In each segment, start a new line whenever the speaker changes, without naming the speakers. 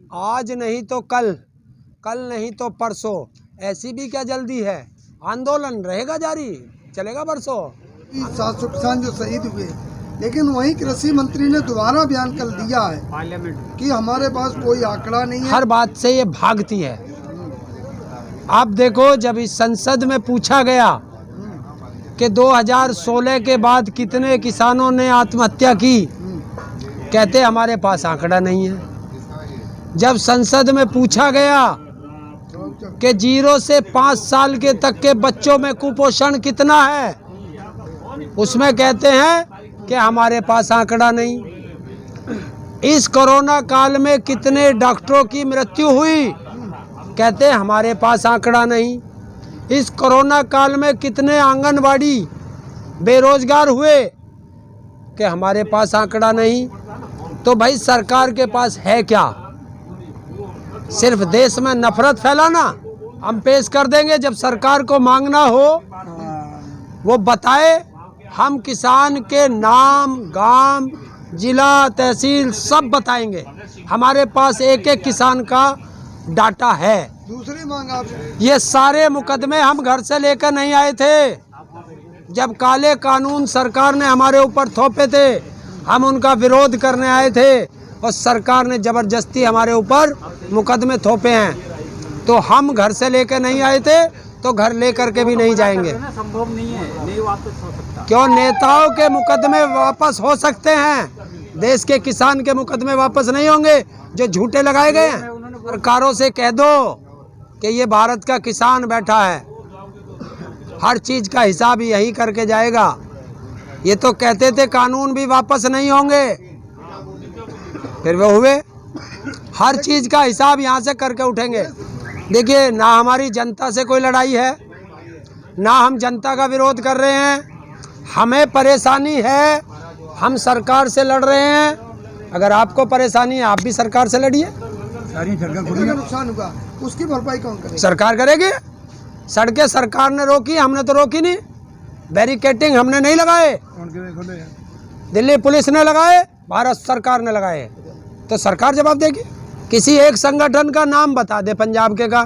आज नहीं तो कल, कल नहीं तो परसों, ऐसी भी क्या जल्दी है। आंदोलन रहेगा जारी, चलेगा बरसों।
700 किसान जो शहीद हुए, लेकिन वहीं कृषि मंत्री ने दोबारा बयान कर दिया है
पार्लियामेंट
कि हमारे पास कोई आंकड़ा नहीं है।
हर बात से ये भागती है। आप देखो, जब इस संसद में पूछा गया कि 2016 के बाद कितने किसानों ने आत्महत्या की, कहते हमारे पास आंकड़ा नहीं है। जब संसद में पूछा गया कि 0 से 5 साल के तक के बच्चों में कुपोषण कितना है, उसमें कहते हैं कि हमारे पास आंकड़ा नहीं। इस कोरोना काल में कितने डॉक्टरों की मृत्यु हुई, कहते हैं हमारे पास आंकड़ा नहीं। इस कोरोना काल में कितने आंगनवाड़ी बेरोजगार हुए, कि हमारे पास आंकड़ा नहीं। तो भाई सरकार के पास है क्या? सिर्फ देश में नफरत फैलाना। हम पेश कर देंगे, जब सरकार को मांगना हो वो बताए। हम किसान के नाम, गांव, जिला, तहसील सब बताएंगे। हमारे पास एक एक किसान का डाटा है।
दूसरी मांग आप,
ये सारे मुकदमे हम घर से लेकर नहीं आए थे। जब काले कानून सरकार ने हमारे ऊपर थोपे थे, हम उनका विरोध करने आए थे और सरकार ने जबरदस्ती हमारे ऊपर मुकदमे थोपे हैं। तो हम घर से लेकर नहीं आए थे, तो घर लेकर के भी नहीं जाएंगे।
संभव नहीं है, नहीं वापस हो सकता।
क्यों? नेताओं के मुकदमे वापस हो सकते हैं, देश के किसान के मुकदमे वापस नहीं होंगे जो झूठे लगाए गए हैं। सरकारों से कह दो कि ये भारत का किसान बैठा है, हर चीज का हिसाब यही करके जाएगा। ये तो कहते थे कानून भी वापस नहीं होंगे, फिर वो हुए। हर चीज का हिसाब यहाँ से करके उठेंगे। देखिए, ना हमारी जनता से कोई लड़ाई है, ना हम जनता का विरोध कर रहे हैं। हमें परेशानी है, हम सरकार से लड़ रहे हैं। अगर आपको परेशानी है, आप भी सरकार से लड़िए।
नुकसान हुआ, उसकी भरपाई कौन करेगा?
सरकार करेगी। सड़कें सरकार ने रोकी, हमने तो रोकी नहीं। बैरिकेटिंग हमने नहीं लगाए, दिल्ली पुलिस ने लगाए, भारत सरकार ने लगाए। तो सरकार जवाब देगी। किसी एक संगठन का नाम बता दे पंजाब के का,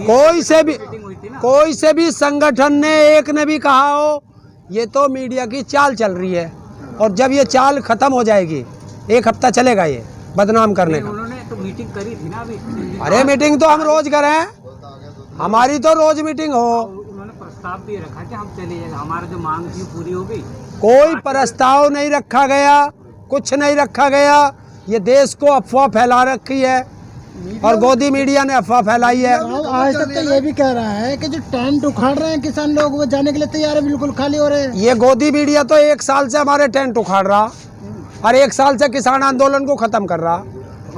कोई से भी संगठन ने एक ने भी कहा हो। ये तो मीडिया की चाल चल रही है, और जब ये चाल खत्म हो जाएगी, 1 हफ्ता चलेगा ये बदनाम करने का।
उन्होंने तो मीटिंग करी थी ना अभी।
अरे मीटिंग तो हम रोज करें, हमारी तो रोज मीटिंग हो।
उन्होंने प्रस्ताव भी रखा कि हम चले जाएंगे, हमारी जो मांग थी पूरी हो गई।
कोई प्रस्ताव नहीं रखा गया, कुछ नहीं रखा गया। ये देश को अफवाह फैला रखी है, और गोदी मीडिया ने अफवाह फैलाई है।
आज तक तो ये भी कह रहा है कि जो टेंट उखाड़ रहे हैं किसान लोग, वो जाने के लिए तैयार है, बिल्कुल खाली हो रहे हैं।
ये गोदी मीडिया तो 1 साल से हमारे टेंट उखाड़ रहा, और 1 साल से किसान आंदोलन को खत्म कर रहा।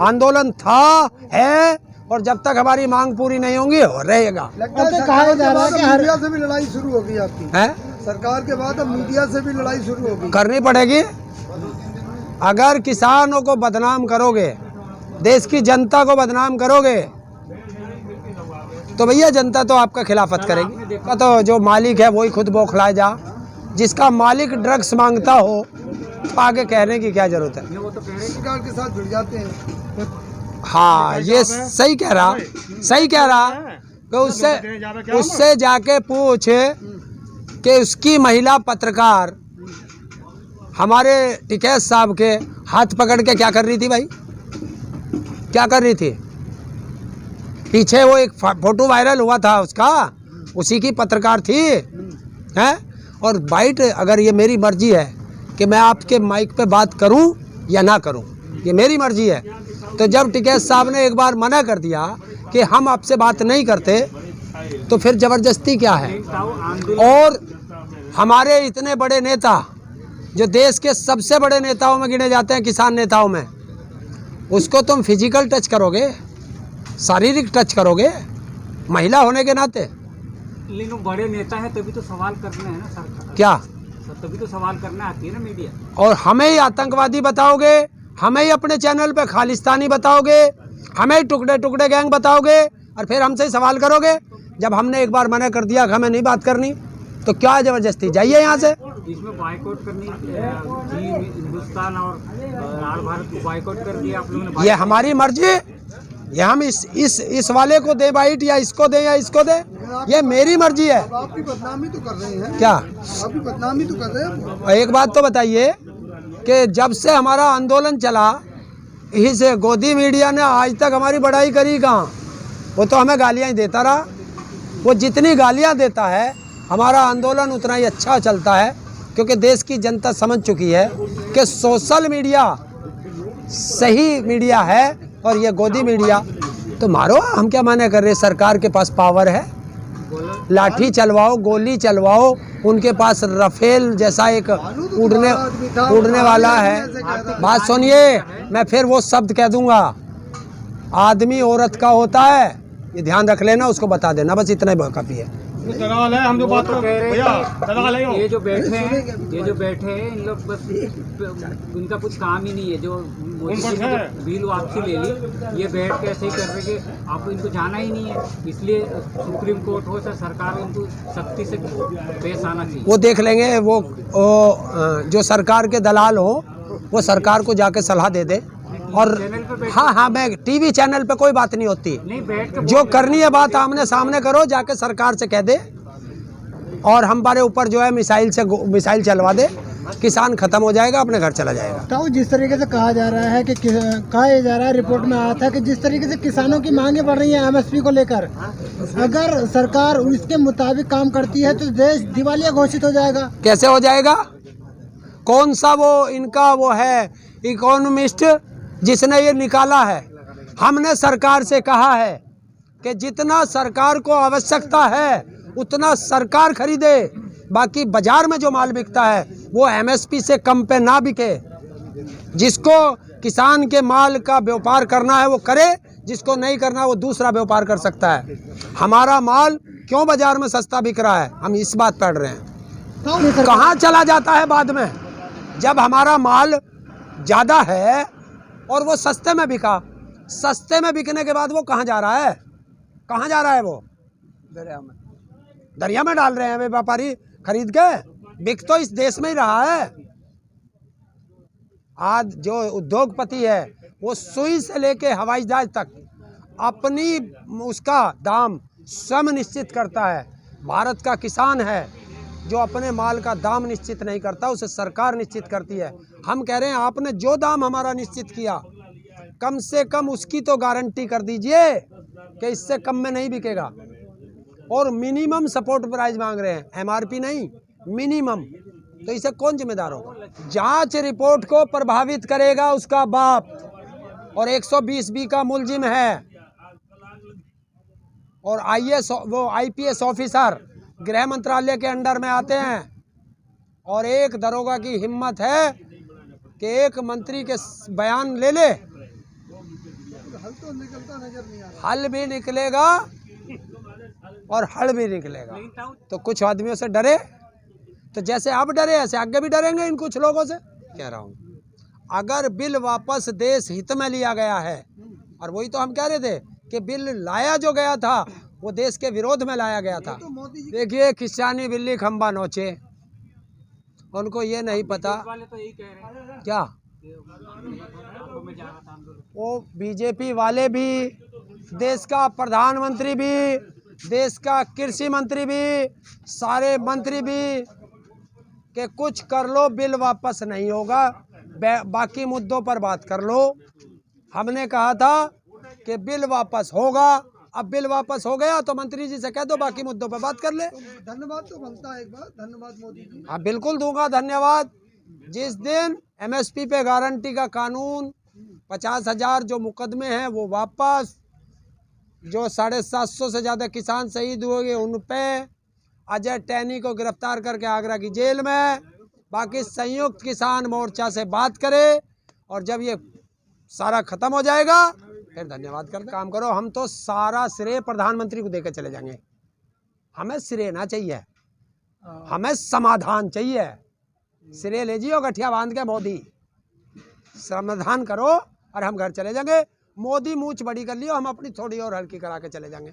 आंदोलन था, है, और जब तक हमारी मांग पूरी नहीं होंगी हो रहेगा।
लगता है कहा जा रहा है कि मीडिया से भी लड़ाई शुरू होगी आपकी।
है
सरकार के बाद अब मीडिया से भी लड़ाई शुरू होगी।
करनी पड़ेगी। अगर किसानों को बदनाम करोगे, देश की जनता को बदनाम करोगे, तो भैया जनता तो आपका खिलाफत करेगी। तो जो मालिक है वही खुद बौखलाए जा। जिसका मालिक ड्रग्स मांगता हो, तो आगे कहने की क्या जरूरत है।
सरकार के साथ जुड़ जाते हैं।
हाँ, ये सही कह रहा कि उससे जाके पूछ कि उसकी महिला पत्रकार हमारे टिकैत साहब के हाथ पकड़ के क्या कर रही थी भाई, क्या कर रही थी। पीछे वो एक फोटो वायरल हुआ था उसका, उसी की पत्रकार थी, हैं। और बाइट, अगर ये मेरी मर्जी है कि मैं आपके माइक पे बात करूं या ना करूं, ये मेरी मर्जी है। तो जब टिकैत साहब ने एक बार मना कर दिया कि हम आपसे बात नहीं करते, तो फिर ज़बरदस्ती क्या है। और हमारे इतने बड़े नेता, जो देश के सबसे बड़े नेताओं में गिने जाते हैं, किसान नेताओं में, उसको तुम फिजिकल टच करोगे, शारीरिक टच करोगे, महिला होने के नाते।
लेकिन बड़े नेता है तभी तो सवाल करना है ना सरकार,
क्या
तभी तो सवाल करना आती है ना मीडिया।
और हमें ही आतंकवादी बताओगे, हमें ही अपने चैनल पे खालिस्तानी बताओगे, हमें ही टुकड़े टुकड़े गैंग बताओगे, और फिर हमसे ही सवाल करोगे। जब हमने एक बार मना कर दिया कि हमें नहीं बात करनी, तो क्या जबरदस्ती, जाइए यहाँ से।
इसमें बाइकआउट करनी जी, हिंदुस्तान और लाल भारत को बाइकआउट कर दिया आप लोगों ने।
ये हमारी मर्जी, ये हम इस वाले को दे बाइट या इसको दे या इसको दे, ये मेरी मर्जी है।
आपकी बदनामी तो कर रहे हैं,
क्या
आपकी बदनामी तो कर रहे हैं।
एक बात तो बताइए कि जब से हमारा आंदोलन चला, इस गोदी मीडिया ने आज तक हमारी बड़ाई करी कहाँ? वो तो हमें गालियाँ ही देता रहा। वो जितनी गालियाँ देता है हमारा आंदोलन उतना ही अच्छा चलता है, क्योंकि देश की जनता समझ चुकी है कि सोशल मीडिया सही मीडिया है और ये गोदी मीडिया। तो मारो, हम क्या माने कर रहे, सरकार के पास पावर है, लाठी चलवाओ, गोली चलवाओ, उनके पास रफेल जैसा एक उड़ने वाला है। बात सुनिए, मैं फिर वो शब्द कह दूंगा, आदमी औरत का होता है, ये ध्यान रख लेना, उसको बता देना, बस इतना ही काफी है।
दलाल है, हम जो बात कर रहे हैं दलाल है।
ये जो बैठे हैं इन लोग बस इनका कुछ काम ही नहीं है। जो मोदी जी ने बिल वापसी ले ली, ये बैठ के ऐसे ही कर रहे कि आपको इनको जाना ही नहीं है, इसलिए सुप्रीम कोर्ट हो चाहे सरकार, इनको सख्ती से पेश आना चाहिए।
वो देख लेंगे, वो जो सरकार के दलाल हो वो सरकार को जाके सलाह दे दे। और हाँ, मैं टीवी चैनल पे कोई बात नहीं होती,
नहीं बैठ के
जो करनी है बात आमने सामने करो, जाके सरकार से कह दे, और हमारे ऊपर जो है मिसाइल चलवा दे, किसान खत्म हो जाएगा, अपने घर चला जाएगा।
तो जिस तरीके से कहा जा रहा है कि कहा जा रहा है, रिपोर्ट में आया था कि जिस तरीके से किसानों की मांगे बढ़ रही हैं एमएसपी को लेकर, अगर सरकार उसके मुताबिक काम करती है तो देश दिवालिया घोषित हो जाएगा।
कैसे हो जाएगा? कौन सा वो इनका वो है इकोनॉमिस्ट जिसने ये निकाला है? हमने सरकार से कहा है कि जितना सरकार को आवश्यकता है उतना सरकार खरीदे, बाकी बाजार में जो माल बिकता है वो एमएसपी से कम पे ना बिके। जिसको किसान के माल का व्यापार करना है वो करे, जिसको नहीं करना वो दूसरा व्यापार कर सकता है। हमारा माल क्यों बाजार में सस्ता बिक रहा है, हम इस बात पढ़ रहे हैं। कहाँ चला जाता है बाद में, जब हमारा माल ज़्यादा है और वो सस्ते में बिका, सस्ते में बिकने के बाद वो कहाँ जा रहा है? कहाँ जा रहा है? वो दरिया में डाल रहे हैं वे व्यापारी खरीद के। बिक तो इस देश में ही रहा है। आज जो उद्योगपति है वो सुई से लेके हवाई जहाज तक अपनी उसका दाम स्वयं निश्चित करता है। भारत का किसान है जो अपने माल का दाम निश्चित नहीं करता, उसे सरकार निश्चित करती है। हम कह रहे हैं आपने जो दाम हमारा निश्चित किया, कम से कम उसकी तो गारंटी कर दीजिए कि इससे कम में नहीं बिकेगा। और मिनिमम सपोर्ट प्राइस मांग रहे हैं, एमआरपी नहीं, मिनिमम। तो इसे कौन जिम्मेदार होगा? जांच रिपोर्ट को प्रभावित करेगा उसका बाप, और 120B का मुलजिम है, और आईपीएस ऑफिसर गृह मंत्रालय के अंडर में आते हैं। और एक दरोगा की हिम्मत है कि एक मंत्री के बयान ले ले, हल भी निकलेगा और हल भी निकलेगा। तो कुछ आदमियों से डरे, तो जैसे अब डरे ऐसे आगे भी डरेंगे इन कुछ लोगों से। कह रहा हूँ, अगर बिल वापस देश हित में लिया गया है, और वही तो हम कह रहे थे कि बिल लाया जो गया था वो देश के विरोध में लाया गया था। देखिए, किसानी बिल्ली खंबा नोचे, उनको ये नहीं पता
तो यही कह रहे हैं
क्या वो बीजेपी वाले भी, देश का प्रधानमंत्री भी, देश का कृषि मंत्री भी, सारे मंत्री भी कि कुछ कर लो, बिल वापस नहीं होगा, बाकी मुद्दों पर बात कर लो। हमने कहा था कि बिल वापस होगा, अब बिल वापस हो गया तो मंत्री जी से कह दो बाकी मुद्दों पर बात कर ले।
धन्यवाद तो बनता है, एक बार धन्यवाद मोदी जी।
हाँ बिल्कुल दूंगा धन्यवाद। जिस दिन एमएसपी पे गारंटी का कानून, 50,000 जो मुकदमे हैं वो वापस, जो 750 से ज़्यादा किसान शहीद हुए उन पे, अजय टैनी को गिरफ्तार करके आगरा की जेल में, बाकी संयुक्त किसान मोर्चा से बात करे, और जब ये सारा खत्म हो जाएगा फिर धन्यवाद करते काम करो। हम तो सारा श्रेय प्रधानमंत्री को देकर चले जाएंगे। हमें श्रेय ना चाहिए, हमें समाधान चाहिए। श्रेय ले जियो गठिया बांध के मोदी, समाधान करो और हम घर चले जाएंगे। मोदी मूंछ बड़ी कर लियो, हम अपनी थोड़ी और हल्की करा के चले जाएंगे।